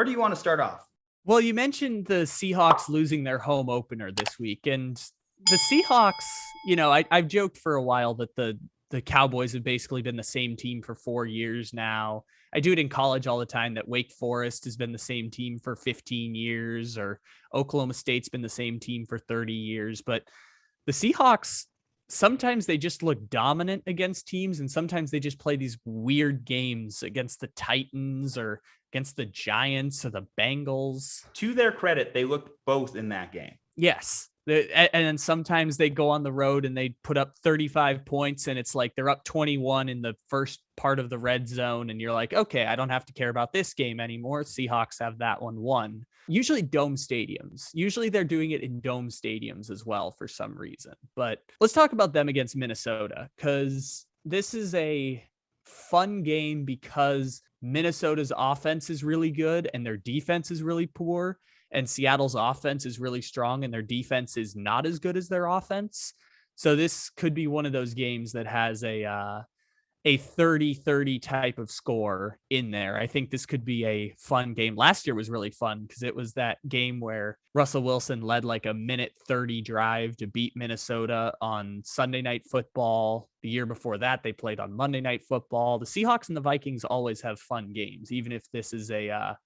Where do you want to start off? Well, you mentioned the Seahawks losing their home opener this week, and the Seahawks, I've joked for a while that the Cowboys have basically been the same team for 4 years now. I do it in college all the time that Wake Forest has been the same team for 15 years, or Oklahoma State's been the same team for 30 years. But the Seahawks, sometimes they just look dominant against teams, and sometimes they just play these weird games against the Titans or against the Giants or the Bengals. To their credit, they looked both in that game. Yes. And then sometimes they go on the road and they put up 35 points and it's like they're up 21 in the first part of the red zone. And you're like, okay, I don't have to care about this game anymore. Seahawks have that one won. Usually dome stadiums. Usually they're doing it in dome stadiums as well for some reason. But let's talk about them against Minnesota, because this is a fun game because Minnesota's offense is really good and their defense is really poor. And Seattle's offense is really strong and their defense is not as good as their offense. So this could be one of those games that has a 30-30 type of score in there. I think this could be a fun game. Last year was really fun because it was that game where Russell Wilson led like a minute 30 drive to beat Minnesota on Sunday Night Football. The year before that, they played on Monday Night Football. The Seahawks and the Vikings always have fun games, even if this is a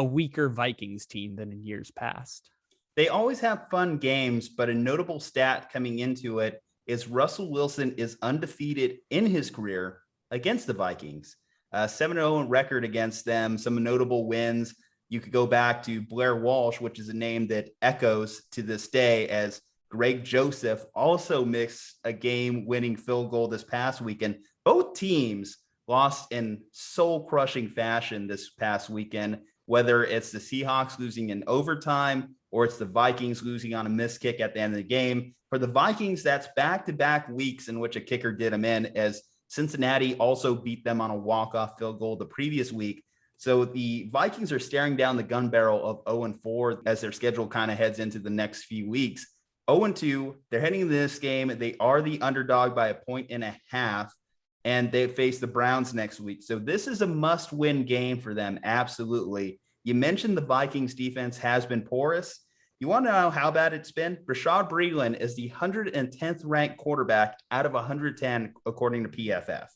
weaker Vikings team than in years past. They always have fun games, but a notable stat coming into it is Russell Wilson is undefeated in his career against the Vikings. 7-0 record against them, some notable wins. You could go back to Blair Walsh, which is a name that echoes to this day, as Greg Joseph also missed a game-winning field goal this past weekend. Both teams lost in soul-crushing fashion this past weekend, whether it's the Seahawks losing in overtime or it's the Vikings losing on a missed kick at the end of the game. For the Vikings, that's back-to-back weeks in which a kicker did them in, as Cincinnati also beat them on a walk-off field goal the previous week. So the Vikings are staring down the gun barrel of 0-4 as their schedule kind of heads into the next few weeks. 0-2, they're heading into this game. They are the underdog by 1.5 points, and they face the Browns next week. So this is a must-win game for them, absolutely. You mentioned the Vikings defense has been porous. You want to know how bad it's been? Rashad Breeland is the 110th ranked quarterback out of 110, according to PFF.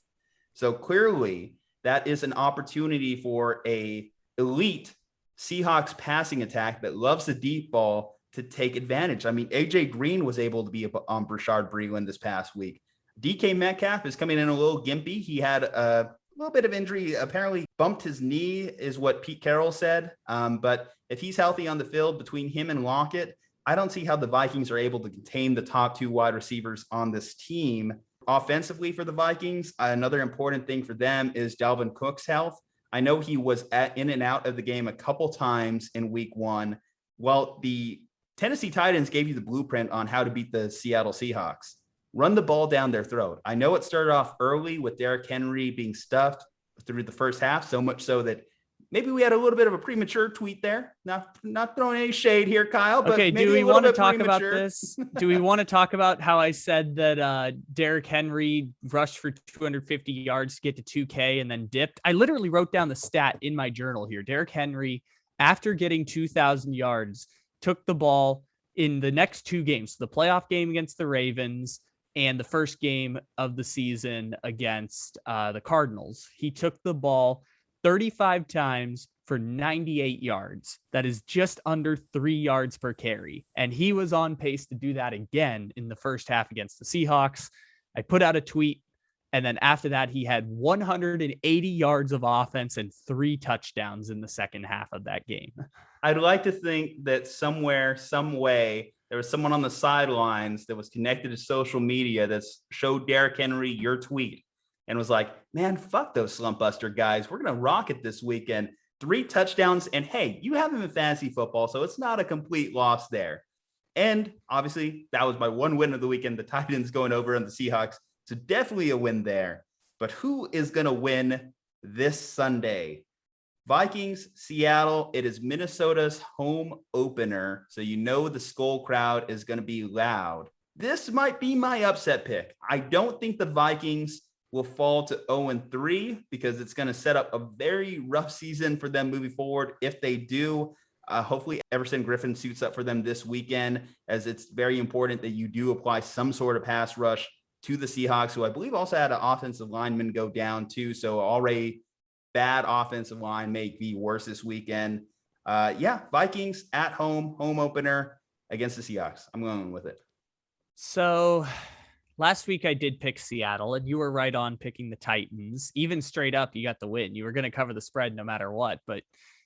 So clearly, that is an opportunity for a elite Seahawks passing attack that loves the deep ball to take advantage. I mean, AJ Green was able to be on Rashad Breeland this past week. DK Metcalf is coming in a little gimpy. He had a little bit of injury, apparently bumped his knee is what Pete Carroll said. But if he's healthy on the field between him and Lockett, I don't see how the Vikings are able to contain the top two wide receivers on this team. Offensively for the Vikings, another important thing for them is Dalvin Cook's health. I know he was in and out of the game a couple times in week one. Well, the Tennessee Titans gave you the blueprint on how to beat the Seattle Seahawks. Run the ball down their throat. I know it started off early with Derrick Henry being stuffed through the first half, so much so that maybe we had a little bit of a premature tweet there. Not throwing any shade here, Kyle. But okay, do we want to talk about this? Do we want to talk about how I said that Derrick Henry rushed for 250 yards to get to 2K and then dipped? I literally wrote down the stat in my journal here. Derrick Henry, after getting 2,000 yards, took the ball in the next two games, the playoff game against the Ravens and the first game of the season against the Cardinals. He took the ball 35 times for 98 yards. That is just under 3 yards per carry. And he was on pace to do that again in the first half against the Seahawks. I put out a tweet, and then after that, he had 180 yards of offense and 3 touchdowns in the second half of that game. I'd like to think that somewhere, some way, there was someone on the sidelines that was connected to social media that showed Derrick Henry your tweet and was like, man, fuck those Slumpbuster guys. We're going to rock it this weekend. 3 touchdowns. And hey, you have him in fantasy football, so it's not a complete loss there. And obviously, that was my one win of the weekend. The Titans going over on the Seahawks. So definitely a win there. But who is going to win this Sunday? Vikings, Seattle. It is Minnesota's home opener. So you know the Skol crowd is going to be loud. This might be my upset pick. I don't think the Vikings will fall to 0-3 because it's going to set up a very rough season for them moving forward. If they do, hopefully Everson Griffin suits up for them this weekend, as it's very important that you do apply some sort of pass rush to the Seahawks, who I believe also had an offensive lineman go down too. So already bad offensive line may be worse this weekend. Vikings at home opener against the Seahawks. I'm going with it. So last week I did pick Seattle, and you were right on picking the Titans. Even straight up, you got the win. You were going to cover the spread no matter what, but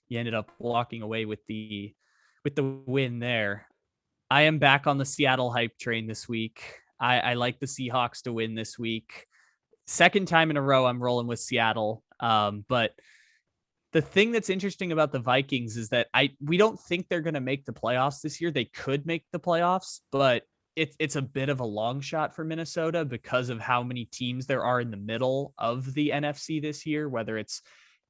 you ended up walking away with the win there. I am back on the Seattle hype train this week. I like the Seahawks to win this week. Second time in a row I'm rolling with Seattle. But the thing that's interesting about the Vikings is that we don't think they're going to make the playoffs this year. They could make the playoffs, but it's a bit of a long shot for Minnesota because of how many teams there are in the middle of the NFC this year, whether it's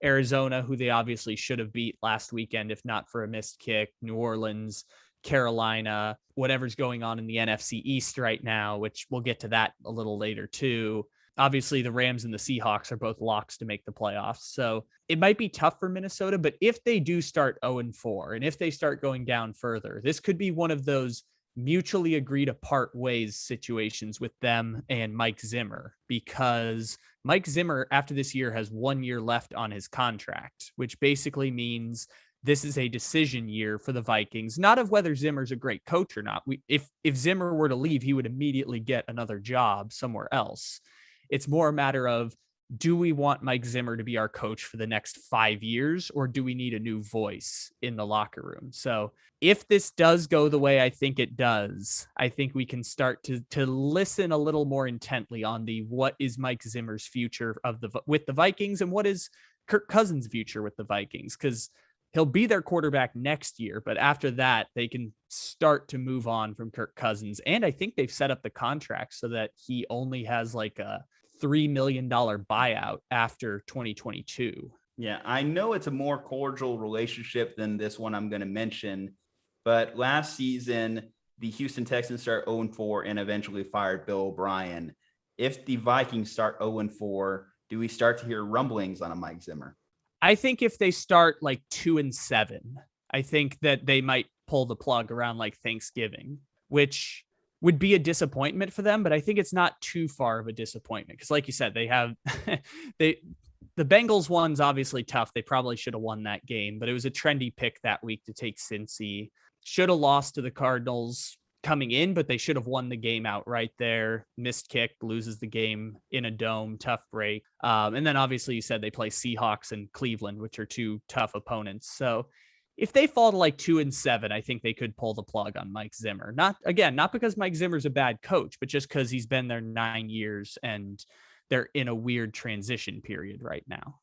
Arizona, who they obviously should have beat last weekend, if not for a missed kick, New Orleans, Carolina, whatever's going on in the NFC East right now, which we'll get to that a little later too. Obviously, the Rams and the Seahawks are both locks to make the playoffs. So it might be tough for Minnesota, but if they do start 0-4 and if they start going down further, this could be one of those mutually agree to part ways situations with them and Mike Zimmer, because Mike Zimmer after this year has 1 year left on his contract, which basically means this is a decision year for the Vikings, not of whether Zimmer's a great coach or not. If Zimmer were to leave, he would immediately get another job somewhere else. It's more a matter of, do we want Mike Zimmer to be our coach for the next 5 years, or do we need a new voice in the locker room? So if this does go the way I think it does, I think we can start to listen a little more intently on what is Mike Zimmer's future with the Vikings, and what is Kirk Cousins' future with the Vikings, because he'll be their quarterback next year, but after that, they can start to move on from Kirk Cousins. And I think they've set up the contract so that he only has like a $3 million buyout after 2022. Yeah, I know it's a more cordial relationship than this one I'm going to mention, but last season, the Houston Texans start 0-4 and eventually fired Bill O'Brien. If the Vikings start 0-4, do we start to hear rumblings on a Mike Zimmer? I think if they start like 2-7, I think that they might pull the plug around like Thanksgiving, which would be a disappointment for them, but I think it's not too far of a disappointment because, like you said, they have the Bengals one's obviously tough. They probably should have won that game, but it was a trendy pick that week to take Cincy. Should have lost to the Cardinals coming in, but they should have won the game outright there. Missed kick, loses the game in a dome, tough break. And then obviously you said they play Seahawks and Cleveland, which are two tough opponents. So if they fall to like 2-7, I think they could pull the plug on Mike Zimmer. Not because Mike Zimmer's a bad coach, but just because he's been there 9 years and they're in a weird transition period right now.